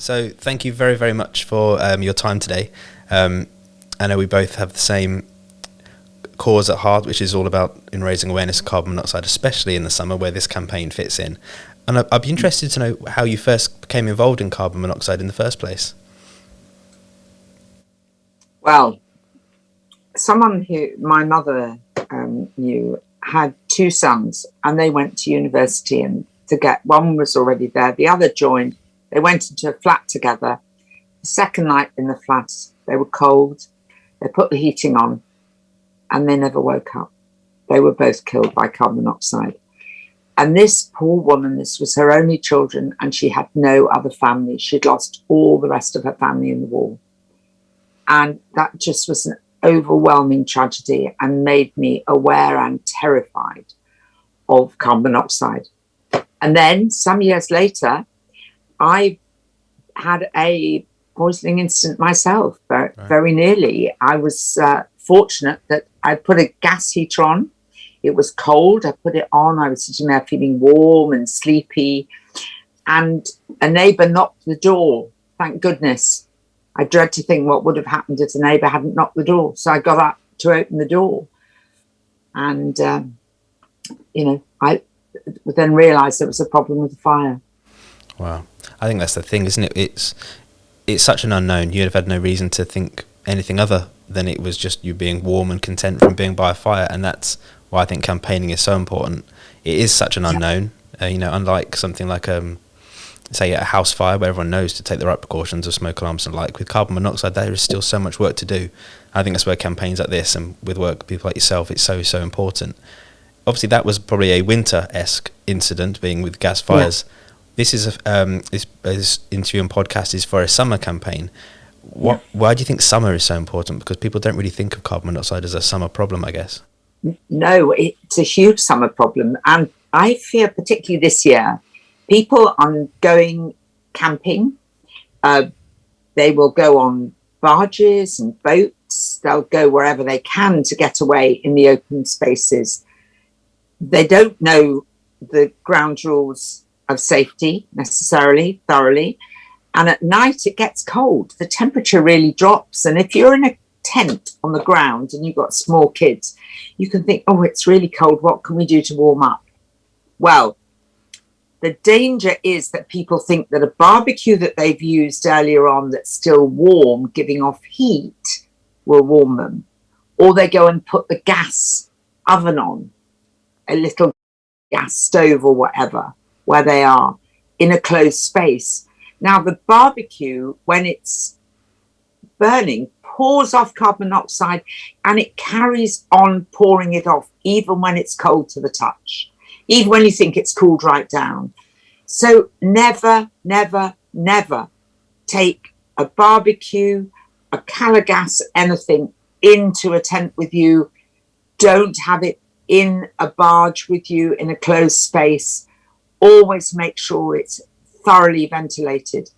So thank you very, very much for your time today. I know we both have the same cause at heart, which is all about in raising awareness of carbon monoxide, especially in the summer where this campaign fits in. And I'd be interested to know how you first became involved in carbon monoxide in the first place. Well, someone who my mother knew had two sons, and they went to university, and one was already there, the other joined. They went into a flat together. The second night in the flat, they were cold. They put the heating on, and they never woke up. They were both killed by carbon monoxide. And this poor woman, this was her only children, and she had no other family. She'd lost all the rest of her family in the war. And that just was an overwhelming tragedy and made me aware and terrified of carbon monoxide. And then some years later, I had a poisoning incident myself, very nearly. I was fortunate that I put a gas heater on. It was cold. I put it on. I was sitting there feeling warm and sleepy. And a neighbour knocked the door. Thank goodness. I dread to think what would have happened if the neighbour hadn't knocked the door. So I got up to open the door. And, I then realised there was a problem with the fire. Wow. I think that's the thing, isn't it? It's such an unknown. You'd have had no reason to think anything other than it was just you being warm and content from being by a fire. And that's why I think campaigning is so important. It is such an unknown, unlike something like, say, a house fire where everyone knows to take the right precautions of smoke alarms and with carbon monoxide, there is still so much work to do. I think that's where campaigns like this and with work people like yourself, it's so, so important. Obviously, that was probably a winter-esque incident, being with gas fires. Yeah. This is this interview and podcast is for a summer campaign. Why do you think summer is so important? Because people don't really think of carbon monoxide as a summer problem, I guess. No, it's a huge summer problem. And I fear particularly this year, people are going camping. They will go on barges and boats. They'll go wherever they can to get away in the open spaces. They don't know the ground rules of safety necessarily, thoroughly. And at night it gets cold. The temperature really drops. And if you're in a tent on the ground and you've got small kids, you can think, oh, it's really cold. What can we do to warm up? Well, the danger is that people think that a barbecue that they've used earlier on that's still warm, giving off heat, will warm them. Or they go and put the gas oven on, a little gas stove or whatever, where they are in a closed space. Now, the barbecue, when it's burning, pours off carbon monoxide and it carries on pouring it off, even when it's cold to the touch, even when you think it's cooled right down. So never, never, never take a barbecue, a calagas, anything into a tent with you. Don't have it in a barge with you in a closed space. Always make sure it's thoroughly ventilated,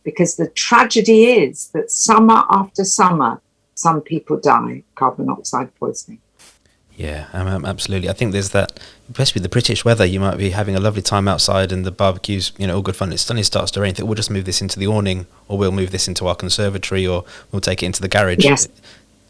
because the tragedy is that summer after summer, some people die carbon monoxide poisoning. Yeah, absolutely. I think there's that, especially with the British weather, you might be having a lovely time outside and the barbecue's, all good fun. It suddenly starts to rain. We'll just move this into the awning, or we'll move this into our conservatory, or we'll take it into the garage. Yes.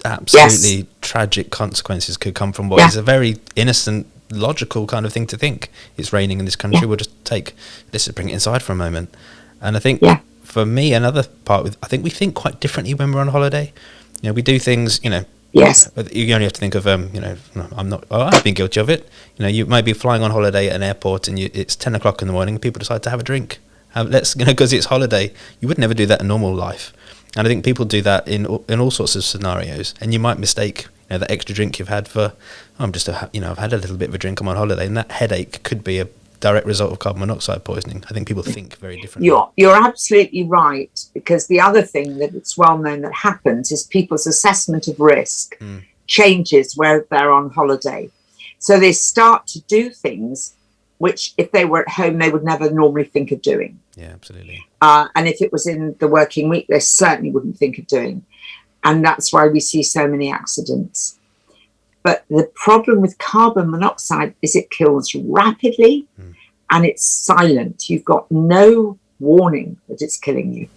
Absolutely tragic consequences could come from what is a very innocent, logical kind of thing to think. It's raining in this country. We'll just let's just bring it inside for a moment. And I think for me, another part I think we think quite differently when we're on holiday. We do things, Yes. You only have to think of, I've been guilty of it. You might be flying on holiday at an airport and it's 10 o'clock in the morning and people decide to have a drink. Because it's holiday. You would never do that in normal life. And I think people do that in all sorts of scenarios. And you might mistake that extra drink you've had for, I've had a little bit of a drink, I'm on holiday. And that headache could be a direct result of carbon monoxide poisoning. I think people think very differently. You're absolutely right, because the other thing that it's well known that happens is people's assessment of risk changes where they're on holiday. So they start to do things which, if they were at home, they would never normally think of doing. Yeah, absolutely. And if it was in the working week, they certainly wouldn't think of doing. And that's why we see so many accidents. But the problem with carbon monoxide is it kills rapidly and it's silent. You've got no warning that it's killing you.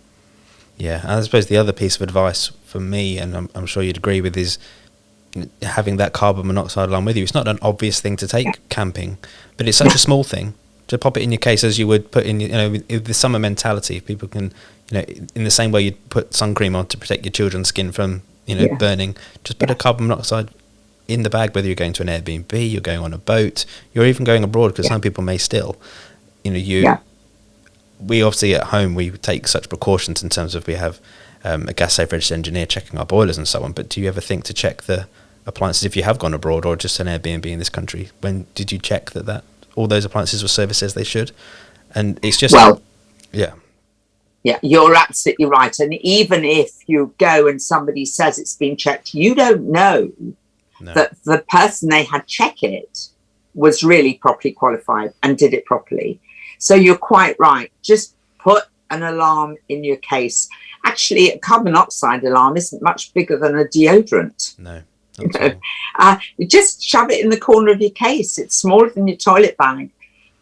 Yeah, and I suppose the other piece of advice for me, and I'm sure you'd agree with, is having that carbon monoxide alarm with you. It's not an obvious thing to take camping, but it's such a small thing to pop it in your case, as you would put in, with the summer mentality. People can, in the same way you'd put sun cream on to protect your children's skin from, burning, just put a carbon monoxide in the bag, whether you're going to an Airbnb, you're going on a boat, you're even going abroad, because some people may still, we obviously at home, we take such precautions in terms of we have a gas safe registered engineer checking our boilers and so on. But do you ever think to check the appliances if you have gone abroad, or just an Airbnb in this country? When did you check that all those appliances were serviced as they should? And it's just yeah, you're absolutely right. And even if you go and somebody says it's been checked, you don't know that the person they had check it was really properly qualified and did it properly. So you're quite right. Just put an alarm in your case. Actually, a carbon monoxide alarm isn't much bigger than a deodorant. No. You just shove it in the corner of your case. It's smaller than your toilet bag,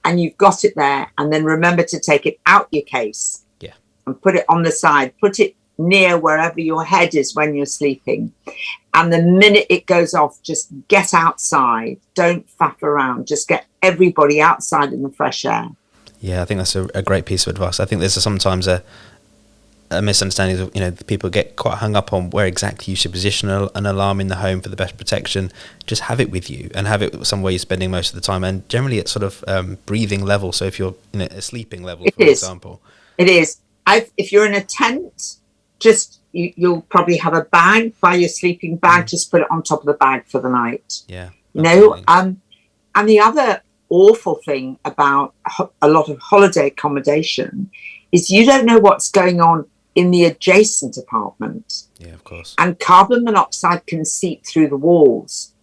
and you've got it there. And then remember to take it out your case and put it on the side. Put it near wherever your head is when you're sleeping. And the minute it goes off, just get outside. Don't faff around. Just get everybody outside in the fresh air. Yeah, I think that's a great piece of advice. I think there's sometimes a misunderstanding of, people get quite hung up on where exactly you should position an alarm in the home for the best protection. Just have it with you, and have it somewhere you're spending most of the time, and generally at sort of breathing level. So if you're in a sleeping level, for example. It is. If you're in a tent, you'll probably have a bag by your sleeping bag. Just put it on top of the bag for the night. Yeah. And the other awful thing about a lot of holiday accommodation is you don't know what's going on in the adjacent apartment. Yeah, of course. And carbon monoxide can seep through the walls.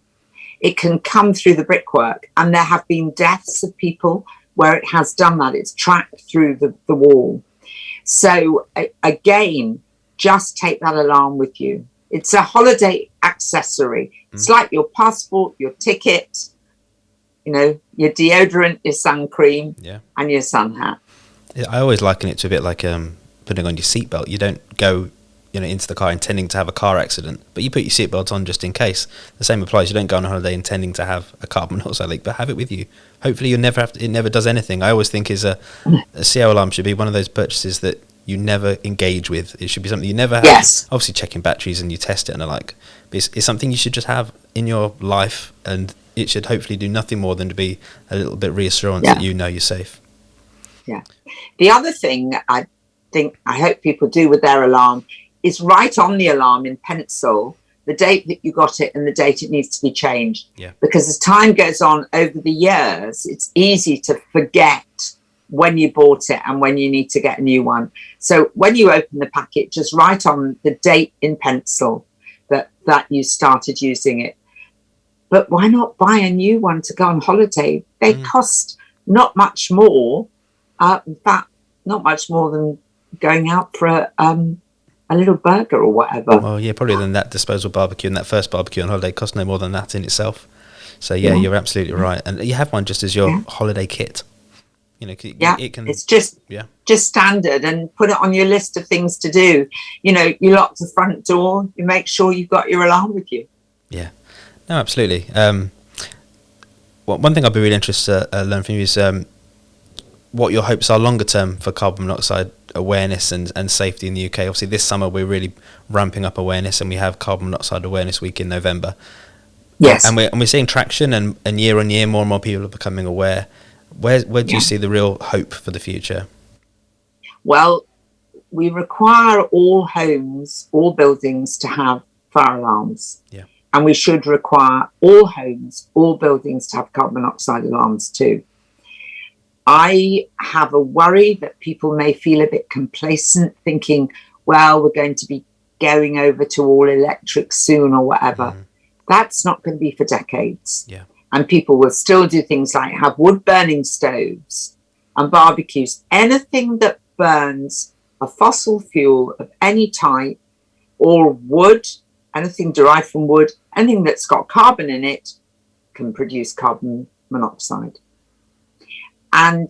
It can come through the brickwork, and there have been deaths of people where it has done that. It's tracked through the wall. So again, just take that alarm with you. It's a holiday accessory. It's like your passport, your ticket, your deodorant, your sun cream, and your sun hat. I always liken it to a bit like putting on your seatbelt. You don't go into the car intending to have a car accident, but you put your seatbelt on just in case. The same applies. You don't go on a holiday intending to have a carbon monoxide leak, but have it with you. Hopefully you'll never it never does anything. I always think a CO alarm should be one of those purchases that you never engage with. It should be something you never have. Yes. Obviously checking batteries and you test it and the like. But it's something you should just have in your life, and it should hopefully do nothing more than to be a little bit reassurance that you're safe. Yeah. The other thing I hope people do with their alarm is write on the alarm in pencil the date that you got it and the date it needs to be changed. Yeah. Because as time goes on over the years, it's easy to forget when you bought it and when you need to get a new one. So when you open the packet, just write on the date in pencil that you started using it. But why not buy a new one to go on holiday? They cost not much more. In fact, not much more than going out for a little burger or whatever. Well, yeah, probably than that disposable barbecue, and that first barbecue on holiday cost no more than that in itself. So you're absolutely right. And you have one just as your holiday kit. It can. It's just standard, and put it on your list of things to do. You lock the front door. You make sure you've got your alarm with you. Yeah, no, absolutely. One thing I'd be really interested to learn from you is what your hopes are longer term for carbon monoxide awareness and safety in the UK. Obviously, this summer we're really ramping up awareness, and we have Carbon Monoxide Awareness Week in November. Yes, and we're seeing traction, and year on year, more and more people are becoming aware. Where do you see the real hope for the future? Well, we require all homes, all buildings to have fire alarms. Yeah. And we should require all homes, all buildings to have carbon monoxide alarms too. I have a worry that people may feel a bit complacent, thinking, well, we're going to be going over to all electric soon or whatever. That's not going to be for decades. Yeah. And people will still do things like have wood burning stoves and barbecues. Anything that burns a fossil fuel of any type, or wood, anything derived from wood, anything that's got carbon in it, can produce carbon monoxide. And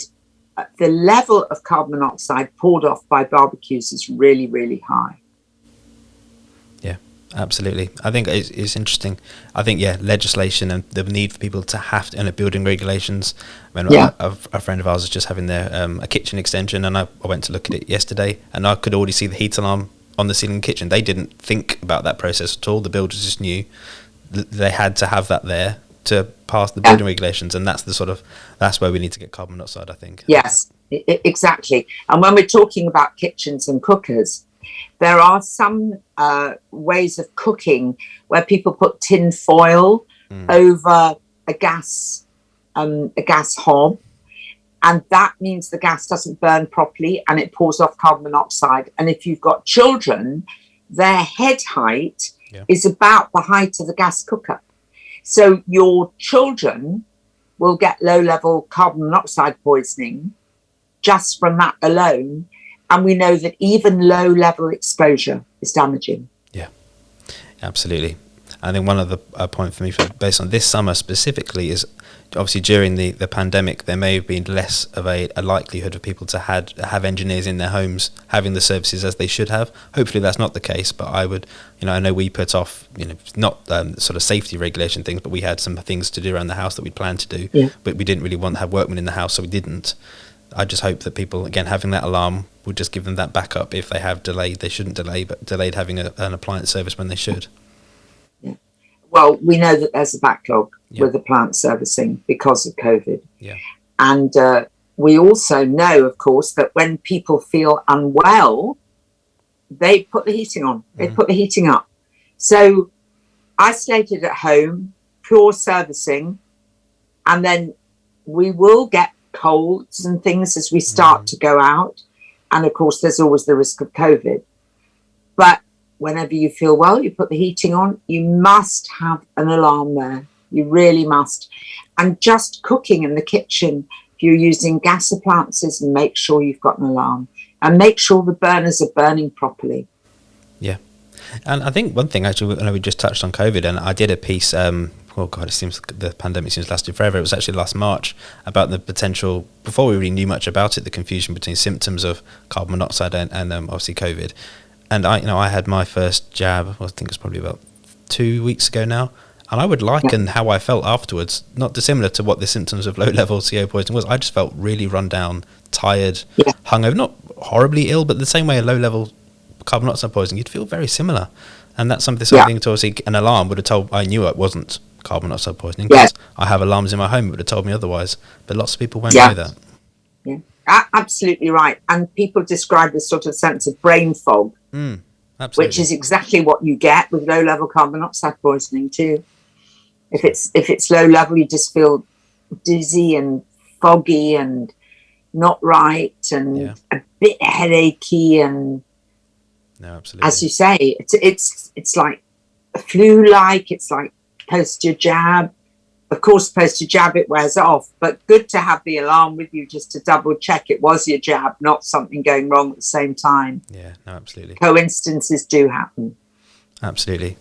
the level of carbon monoxide poured off by barbecues is really, really high. Yeah, absolutely. I think it's interesting. I think, legislation and the need for people to have to, and building regulations. I mean, a friend of ours is just having their a kitchen extension, and I went to look at it yesterday, and I could already see the heat alarm on the ceiling kitchen. They didn't think about that process at all. The builders just knew they had to have that there to pass the building regulations, and that's where we need to get carbon monoxide, I think. Yes, exactly. And when we're talking about kitchens and cookers, there are some ways of cooking where people put tin foil over a gas hob, and that means the gas doesn't burn properly and it pours off carbon monoxide. And if you've got children, their head height is about the height of the gas cooker. So your children will get low-level carbon monoxide poisoning just from that alone. And we know that even low-level exposure is damaging. Yeah, absolutely. I think one of the point for me, based on this summer specifically, is obviously during the pandemic, there may have been less of a likelihood of people to have engineers in their homes having the services as they should have. Hopefully that's not the case, but I would, I know we put off, not sort of safety regulation things, but we had some things to do around the house that we planned to do, but we didn't really want to have workmen in the house, so we didn't. I just hope that people, again, having that alarm would just give them that backup. If they have delayed, they shouldn't delay, but delayed having an appliance service when they should. Well, we know that there's a backlog with appliance servicing because of COVID. Yeah. And we also know, of course, that when people feel unwell, they put the heating on. They put the heating up. So isolated at home, pure servicing, and then we will get colds and things as we start to go out. And of course, there's always the risk of COVID. But whenever you feel well, you put the heating on. You must have an alarm there. You really must. And just cooking in the kitchen, if you're using gas appliances, make sure you've got an alarm. And make sure the burners are burning properly. Yeah. And I think one thing, actually, I know we just touched on COVID, and I did a piece, it seems the pandemic seems lasted forever. It was actually last March, about the potential, before we really knew much about it, the confusion between symptoms of carbon monoxide and obviously COVID. And I had my first jab, I think it was probably about 2 weeks ago now, and I would liken how I felt afterwards, not dissimilar to what the symptoms of low-level CO poisoning was. I just felt really run down, tired, hungover, not horribly ill, but the same way a low-level carbon monoxide poisoning, you'd feel very similar. And that's something to obviously an alarm would have told, I knew it wasn't carbon monoxide poisoning because I have alarms in my home, it would have told me otherwise. But lots of people won't know that. Yeah, absolutely right. And people describe this sort of sense of brain fog, which is exactly what you get with low-level carbon monoxide poisoning too. If it's low level, you just feel dizzy and foggy and not right and a bit headachy and as you say, it's like a flu-like. It's like post your jab. Of course, post your jab, it wears off, but good to have the alarm with you just to double check it was your jab, not something going wrong at the same time. Yeah, no, absolutely. Coincidences do happen. Absolutely.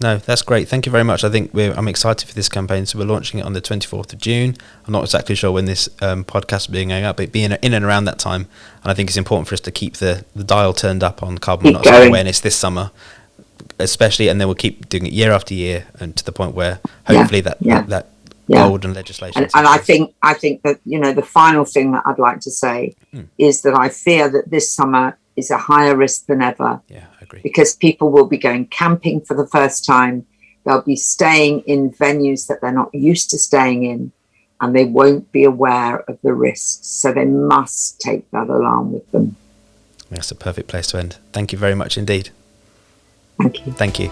No, that's great. Thank you very much. I think I'm excited for this campaign. So we're launching it on the 24th of June. I'm not exactly sure when this podcast will be going up, but being in and around that time. And I think it's important for us to keep the dial turned up on carbon monoxide awareness this summer, especially, and then we'll keep doing it year after year, and to the point where hopefully that golden legislation. And I think that the final thing that I'd like to say is that I fear that this summer is a higher risk than ever. Yeah, I agree. Because people will be going camping for the first time. They'll be staying in venues that they're not used to staying in, and they won't be aware of the risks. So they must take that alarm with them. That's a perfect place to end. Thank you very much indeed. Thank you. Thank you.